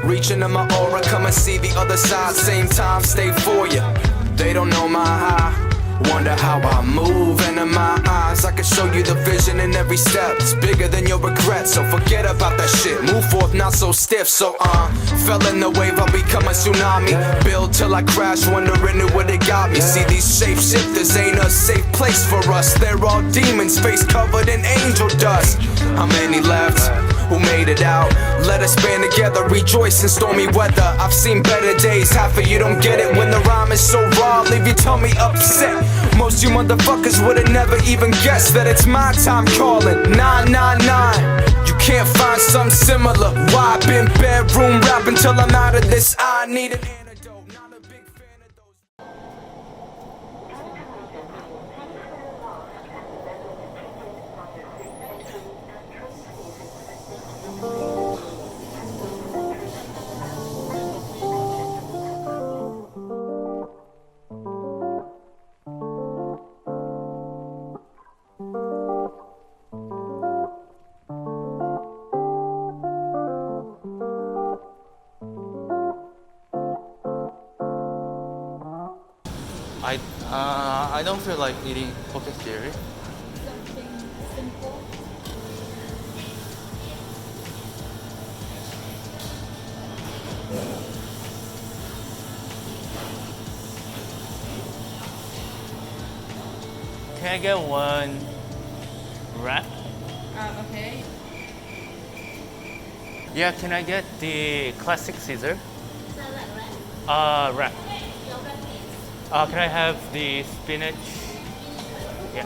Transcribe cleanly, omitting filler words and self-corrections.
Reach into my aura, come and see the other side. Same time, stay for you. They don't know my high. Wonder how I move, and in my eyes I can show you the vision in every step. It's bigger than your regrets, so forget about that shit. Move forth, not so stiff, so fell in the wave, I'll become a tsunami. Build till I crash, wondering who would've got me. See, these shapeshifters ain't a safe place for us. They're all demons, face covered in angel dust. How many left? Who made it out? Let us band together, rejoice in stormy weather. I've seen better days, half of you don't get it. When the rhyme is so raw, leave your tummy upset. Most you motherfuckers would've never even guessed that it's my time calling 999. You can't find something similar. Why I've been bedroom rapping till I'm out of this. I need an antidote, not a big fan of those. I don't feel like eating poke theory. Something simple. Can I get one wrap? Okay. Yeah, can I get the classic Caesar? Salad wrap. Wrap. Your wrap is Can I have the spinach? Yeah.